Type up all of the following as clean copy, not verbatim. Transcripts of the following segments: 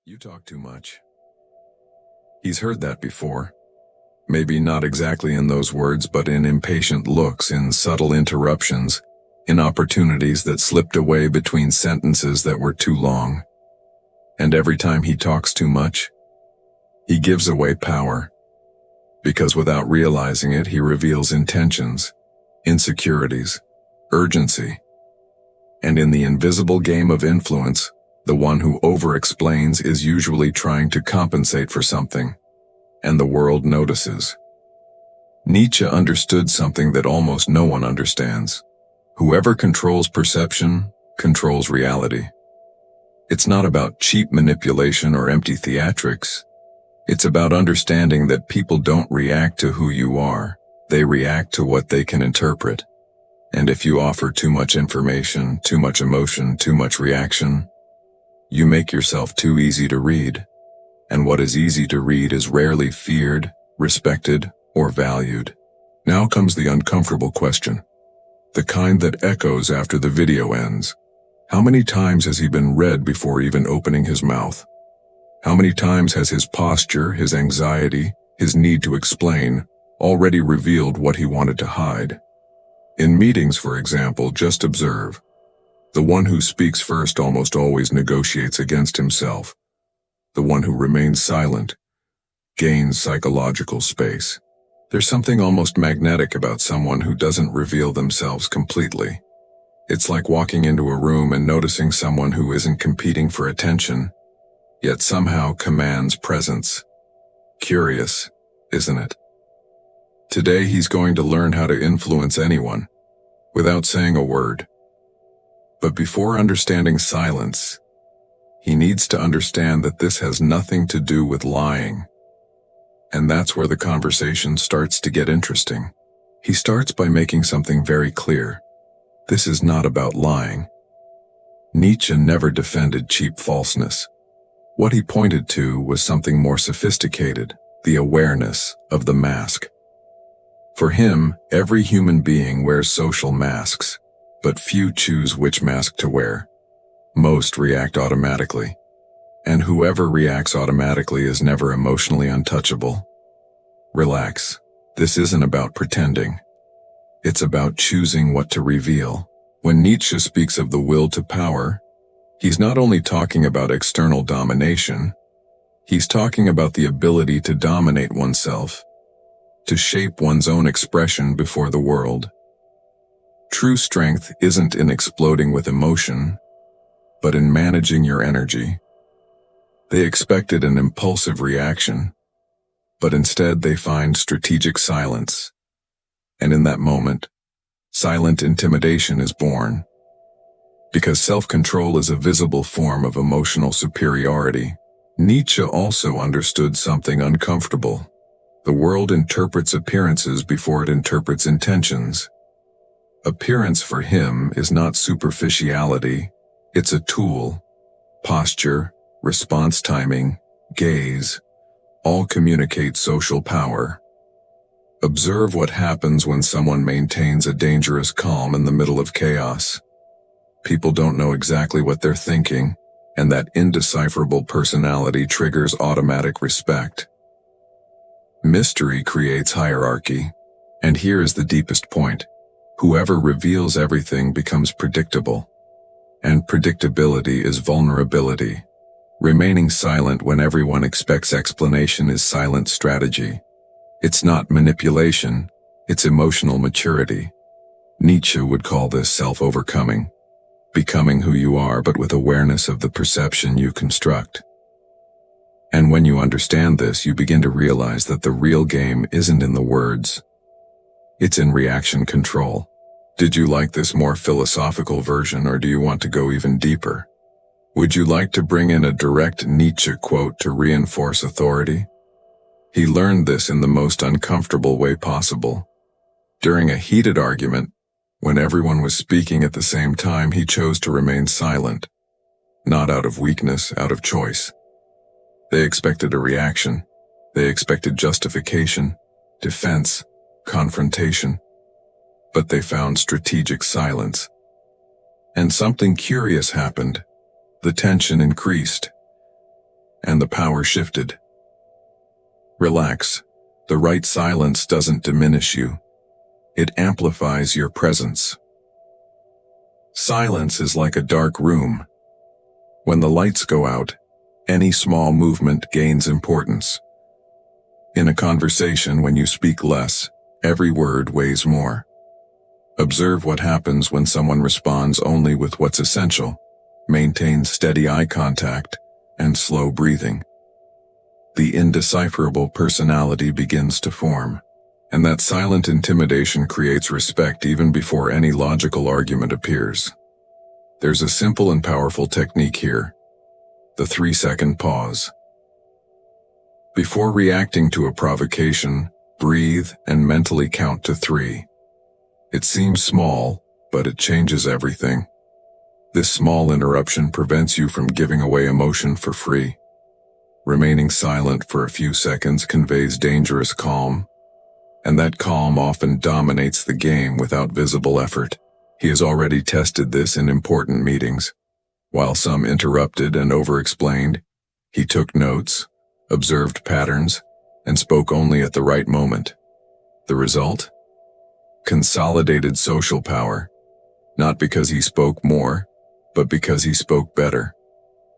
You talk too much. He's heard that before. Maybe not exactly in those words, but in impatient looks, in subtle interruptions, in opportunities that slipped away between sentences that were too long. And every time he talks too much, he gives away power. Because without realizing it, he reveals intentions, insecurities, urgency. And in the invisible game of influence, the one who over-explains is usually trying to compensate for something, and the world notices. Nietzsche understood something that almost no one understands. Whoever controls perception, controls reality. It's not about cheap manipulation or empty theatrics. It's about understanding that people don't react to who you are, they react to what they can interpret. And if you offer too much information, too much emotion, too much reaction, you make yourself too easy to read. And what is easy to read is rarely feared, respected, or valued. Now comes the uncomfortable question. The kind that echoes after the video ends. How many times has he been read before even opening his mouth? How many times has his posture, his anxiety, his need to explain, already revealed what he wanted to hide? In meetings, for example, just observe. The one who speaks first almost always negotiates against himself. The one who remains silent gains psychological space. There's something almost magnetic about someone who doesn't reveal themselves completely. It's like walking into a room and noticing someone who isn't competing for attention, yet somehow commands presence. Curious, isn't it? Today he's going to learn how to influence anyone, without saying a word. But before understanding silence, he needs to understand that this has nothing to do with lying. And that's where the conversation starts to get interesting. He starts by making something very clear. This is not about lying. Nietzsche never defended cheap falseness. What he pointed to was something more sophisticated, the awareness of the mask. For him, every human being wears social masks, but few choose which mask to wear. Most react automatically. And whoever reacts automatically is never emotionally untouchable. Relax. This isn't about pretending. It's about choosing what to reveal. When Nietzsche speaks of the will to power, he's not only talking about external domination, he's talking about the ability to dominate oneself, to shape one's own expression before the world. True strength isn't in exploding with emotion, but in managing your energy. They expected an impulsive reaction, but instead they find strategic silence. And in that moment, silent intimidation is born. Because self-control is a visible form of emotional superiority, Nietzsche also understood something uncomfortable. The world interprets appearances before it interprets intentions. Appearance for him is not superficiality, it's a tool. Posture, response timing, gaze, all communicate social power. Observe what happens when someone maintains a dangerous calm in the middle of chaos. People don't know exactly what they're thinking, and that indecipherable personality triggers automatic respect. Mystery creates hierarchy, and here is the deepest point. Whoever reveals everything becomes predictable, and predictability is vulnerability. Remaining silent when everyone expects explanation is silent strategy. It's not manipulation, it's emotional maturity. Nietzsche would call this self-overcoming, becoming who you are but with awareness of the perception you construct. And when you understand this, you begin to realize that the real game isn't in the words. It's in reaction control. Did you like this more philosophical version, or do you want to go even deeper? Would you like to bring in a direct Nietzsche quote to reinforce authority? He learned this in the most uncomfortable way possible. During a heated argument, when everyone was speaking at the same time, he chose to remain silent. Not out of weakness, out of choice. They expected a reaction. They expected justification, defense, confrontation. But they found strategic silence. And something curious happened. The tension increased. and the power shifted. Relax. The right silence doesn't diminish you. It amplifies your presence. Silence is like a dark room. When the lights go out, any small movement gains importance. In a conversation, when you speak less, every word weighs more. Observe what happens when someone responds only with what's essential, maintains steady eye contact, and slow breathing. The indecipherable personality begins to form, and that silent intimidation creates respect even before any logical argument appears. There's a simple and powerful technique here: the 3-second pause. Before reacting to a provocation, breathe and mentally count to 3. It seems small, but it changes everything. This small interruption prevents you from giving away emotion for free. Remaining silent for a few seconds conveys dangerous calm, and that calm often dominates the game without visible effort. He has already tested this in important meetings. While some interrupted and over-explained, he took notes, observed patterns, and spoke only at the right moment. The result? Consolidated social power, not because he spoke more, but because he spoke better.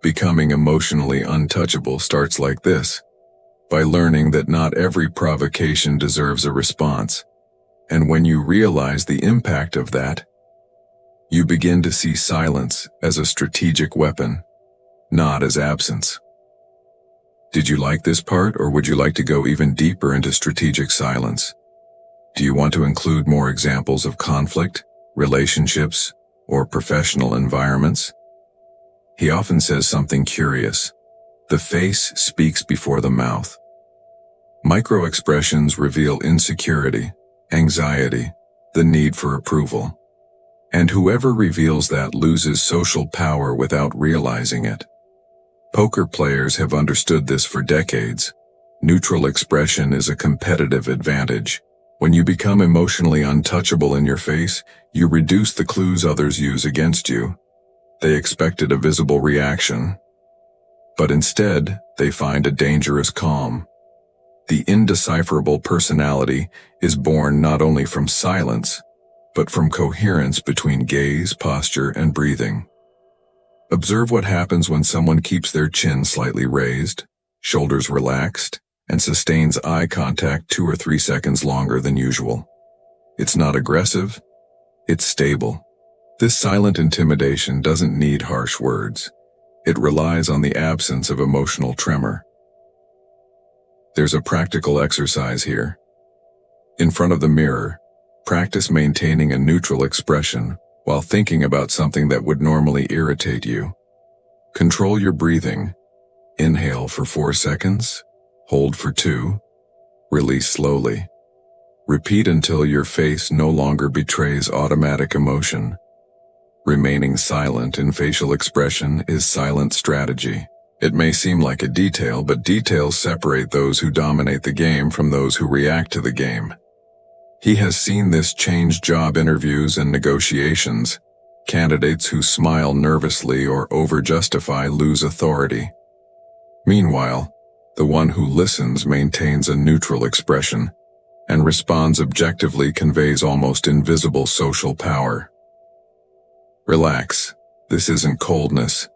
Becoming emotionally untouchable starts like this, by learning that not every provocation deserves a response, and when you realize the impact of that, you begin to see silence as a strategic weapon, not as absence. Did you like this part, or would you like to go even deeper into strategic silence? Do you want to include more examples of conflict, relationships, or professional environments? He often says something curious: the face speaks before the mouth. Micro-expressions reveal insecurity, anxiety, the need for approval. And whoever reveals that loses social power without realizing it. Poker players have understood this for decades. Neutral expression is a competitive advantage. When you become emotionally untouchable in your face, you reduce the clues others use against you. They expected a visible reaction, but instead, they find a dangerous calm. The indecipherable personality is born not only from silence, but from coherence between gaze, posture, and breathing. Observe what happens when someone keeps their chin slightly raised, shoulders relaxed, and sustains eye contact 2 or 3 seconds longer than usual. It's not aggressive, it's stable. This silent intimidation doesn't need harsh words. It relies on the absence of emotional tremor. There's a practical exercise here. In front of the mirror, practice maintaining a neutral expression while thinking about something that would normally irritate you. Control your breathing. Inhale for 4 seconds, hold for 2, release slowly. Repeat until your face no longer betrays automatic emotion. Remaining silent in facial expression is silent strategy. It may seem like a detail, but details separate those who dominate the game from those who react to the game. He has seen this change job interviews and negotiations. Candidates who smile nervously or over-justify lose authority. Meanwhile, the one who listens maintains a neutral expression and responds objectively conveys almost invisible social power. Relax. This isn't coldness.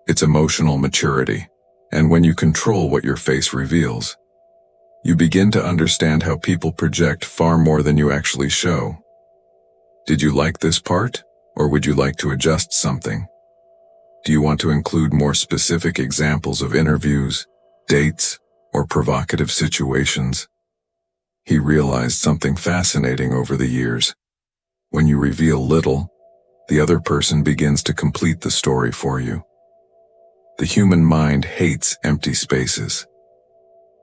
It's emotional maturity. And when you control what your face reveals, you begin to understand how people project far more than you actually show. Did you like this part, or would you like to adjust something? Do you want to include more specific examples of interviews, dates, or provocative situations? He realized something fascinating over the years. When you reveal little, the other person begins to complete the story for you. The human mind hates empty spaces.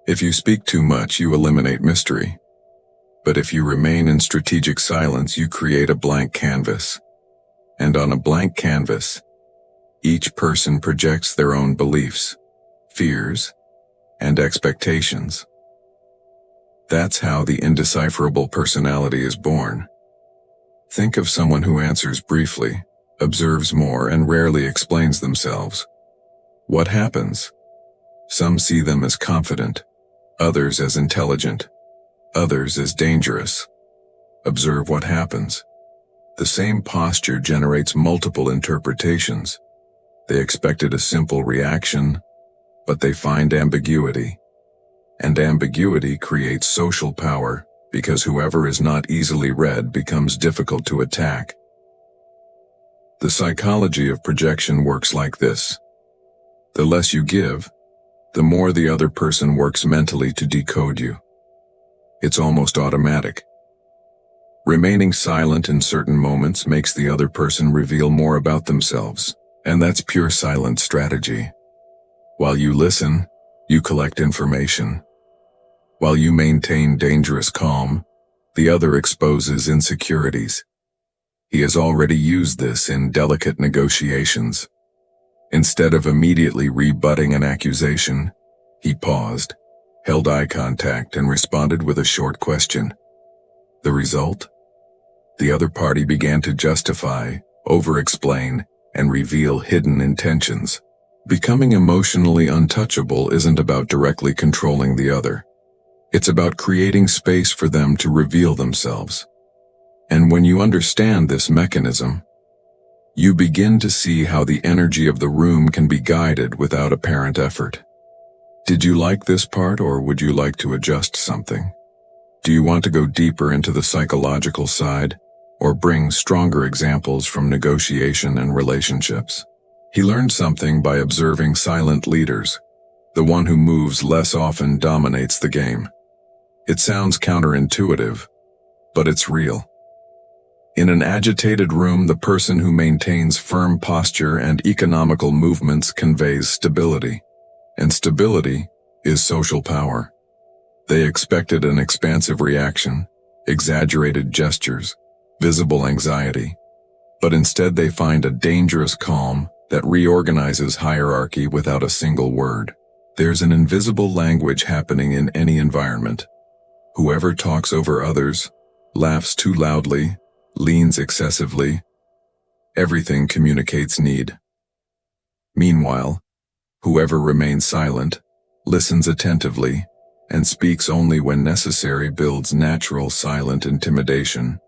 If you speak too much, you eliminate mystery. But if you remain in strategic silence, you create a blank canvas. And on a blank canvas, each person projects their own beliefs, fears, and expectations. That's how the indecipherable personality is born. Think of someone who answers briefly, observes more, and rarely explains themselves. What happens? Some see them as confident, others as intelligent, others as dangerous. Observe what happens. The same posture generates multiple interpretations. They expected a simple reaction, but they find ambiguity. And ambiguity creates social power, because whoever is not easily read becomes difficult to attack. The psychology of projection works like this. The less you give, the more the other person works mentally to decode you. It's almost automatic. Remaining silent in certain moments makes the other person reveal more about themselves, and that's pure silent strategy. While you listen, you collect information. While you maintain dangerous calm, the other exposes insecurities. He has already used this in delicate negotiations. Instead of immediately rebutting an accusation, he paused, held eye contact, and responded with a short question. The result? The other party began to justify, over-explain, and reveal hidden intentions. Becoming emotionally untouchable isn't about directly controlling the other. It's about creating space for them to reveal themselves. And when you understand this mechanism, you begin to see how the energy of the room can be guided without apparent effort. Did you like this part, or would you like to adjust something? Do you want to go deeper into the psychological side, or bring stronger examples from negotiation and relationships? He learned something by observing silent leaders. The one who moves less often dominates the game. It sounds counterintuitive, but it's real. In an agitated room, the person who maintains firm posture and economical movements conveys stability. And stability is social power. They expected an expansive reaction, exaggerated gestures, visible anxiety. But instead they find a dangerous calm that reorganizes hierarchy without a single word. There's an invisible language happening in any environment. Whoever talks over others, laughs too loudly, leans excessively, everything communicates need. Meanwhile, whoever remains silent, listens attentively, and speaks only when necessary builds natural silent intimidation.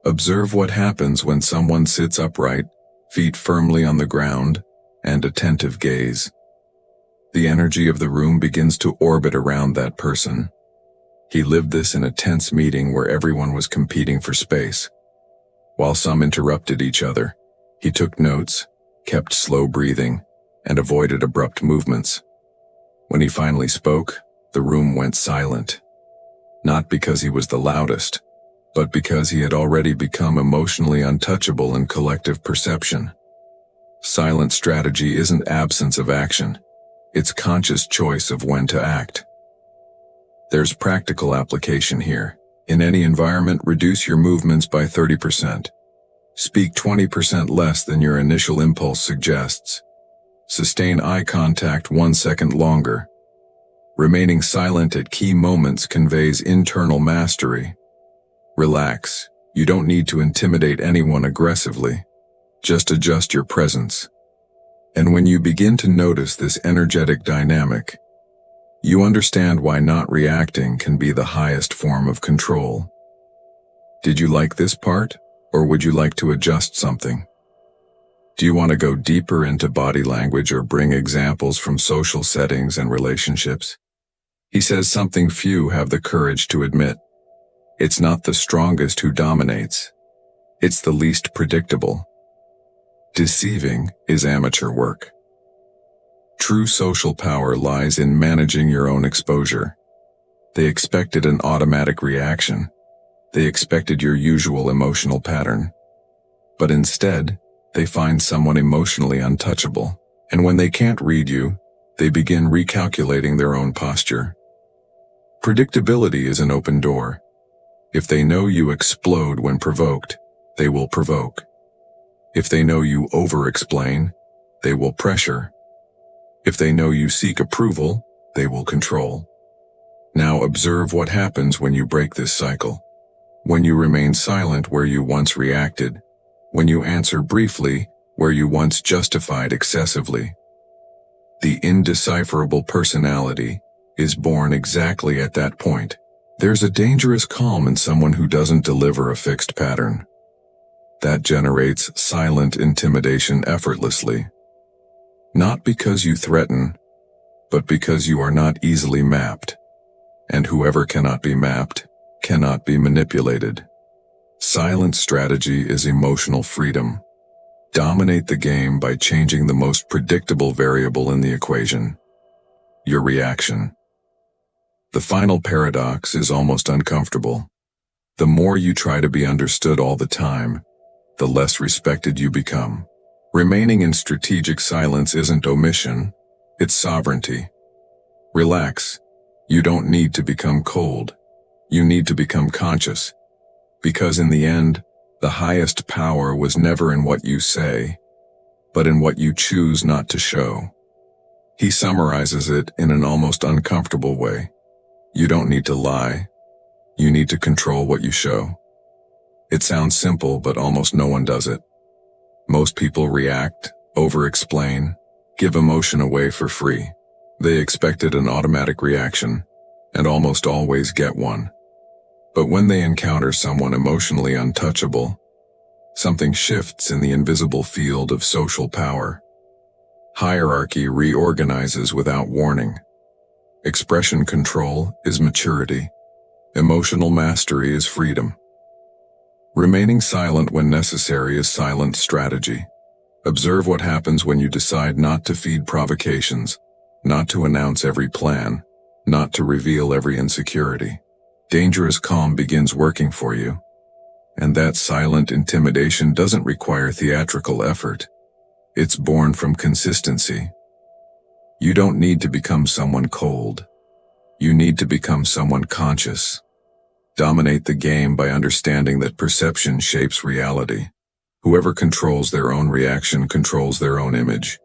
Observe what happens when someone sits upright, feet firmly on the ground, and attentive gaze. The energy of the room begins to orbit around that person. He lived this in a tense meeting where everyone was competing for space. While some interrupted each other, he took notes, kept slow breathing, and avoided abrupt movements. When he finally spoke, the room went silent. Not because he was the loudest, but because he had already become emotionally untouchable in collective perception. Silent strategy isn't absence of action. It's conscious choice of when to act. There's practical application here. In any environment, reduce your movements by 30%. Speak 20% less than your initial impulse suggests. Sustain eye contact 1 second longer. Remaining silent at key moments conveys internal mastery. Relax. You don't need to intimidate anyone aggressively. Just adjust your presence. And when you begin to notice this energetic dynamic, you understand why not reacting can be the highest form of control. Did you like this part, or would you like to adjust something? Do you want to go deeper into body language or bring examples from social settings and relationships? He says something few have the courage to admit. It's not the strongest who dominates. It's the least predictable. Deceiving is amateur work. True social power lies in managing your own exposure. They expected an automatic reaction. They expected your usual emotional pattern. But instead, they find someone emotionally untouchable. And when they can't read you, they begin recalculating their own posture. Predictability is an open door. If they know you explode when provoked, they will provoke. If they know you over-explain, they will pressure. If they know you seek approval, they will control. Now observe what happens when you break this cycle. When you remain silent where you once reacted. When you answer briefly where you once justified excessively. The indecipherable personality is born exactly at that point. There's a dangerous calm in someone who doesn't deliver a fixed pattern. That generates silent intimidation effortlessly. Not because you threaten, but because you are not easily mapped. And whoever cannot be mapped cannot be manipulated. Silent strategy is emotional freedom. Dominate the game by changing the most predictable variable in the equation: your reaction. The final paradox is almost uncomfortable. The more you try to be understood all the time, the less respected you become. Remaining in strategic silence isn't omission, it's sovereignty. Relax. You don't need to become cold. You need to become conscious. Because in the end, the highest power was never in what you say, but in what you choose not to show. He summarizes it in an almost uncomfortable way. You don't need to lie. You need to control what you show. It sounds simple, but almost no one does it. Most people react, over-explain, give emotion away for free. They expected an automatic reaction, and almost always get one. But when they encounter someone emotionally untouchable, something shifts in the invisible field of social power. Hierarchy reorganizes without warning. Expression control is maturity. Emotional mastery is freedom. Remaining silent when necessary is silent strategy. Observe what happens when you decide not to feed provocations, not to announce every plan, not to reveal every insecurity. Dangerous calm begins working for you. And that silent intimidation doesn't require theatrical effort. It's born from consistency. You don't need to become someone cold. You need to become someone conscious. Dominate the game by understanding that perception shapes reality. Whoever controls their own reaction controls their own image.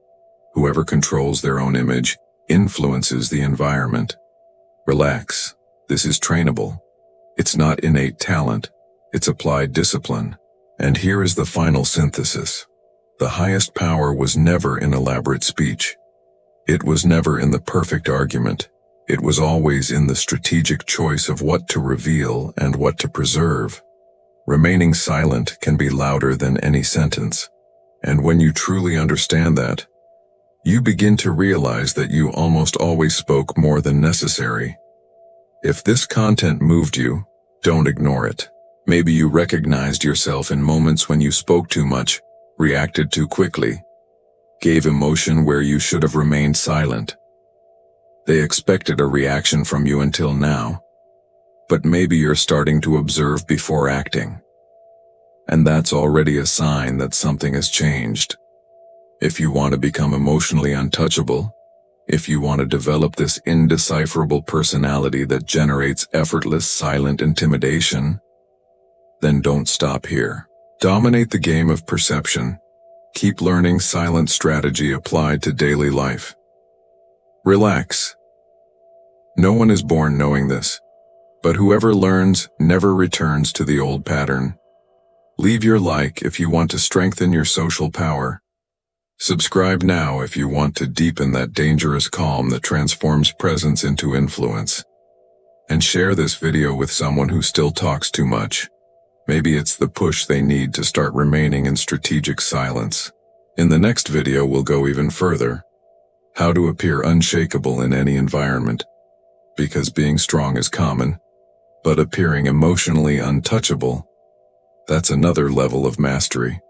Whoever controls their own image influences the environment. Relax. This is trainable. It's not innate talent. It's applied discipline. And here is the final synthesis. The highest power was never in elaborate speech. It was never in the perfect argument. It was always in the strategic choice of what to reveal and what to preserve. Remaining silent can be louder than any sentence. And when you truly understand that, you begin to realize that you almost always spoke more than necessary. If this content moved you, don't ignore it. Maybe you recognized yourself in moments when you spoke too much, reacted too quickly, gave emotion where you should have remained silent. They expected a reaction from you until now, but maybe you're starting to observe before acting. And that's already a sign that something has changed. If you want to become emotionally untouchable, if you want to develop this indecipherable personality that generates effortless silent intimidation, then don't stop here. Dominate the game of perception. Keep learning silent strategy applied to daily life. Relax. No one is born knowing this, but whoever learns never returns to the old pattern. Leave your like if you want to strengthen your social power. Subscribe now if you want to deepen that dangerous calm that transforms presence into influence. And share this video with someone who still talks too much. Maybe it's the push they need to start remaining in strategic silence. In the next video, we'll go even further. How to appear unshakable in any environment. Because being strong is common, but appearing emotionally untouchable, that's another level of mastery.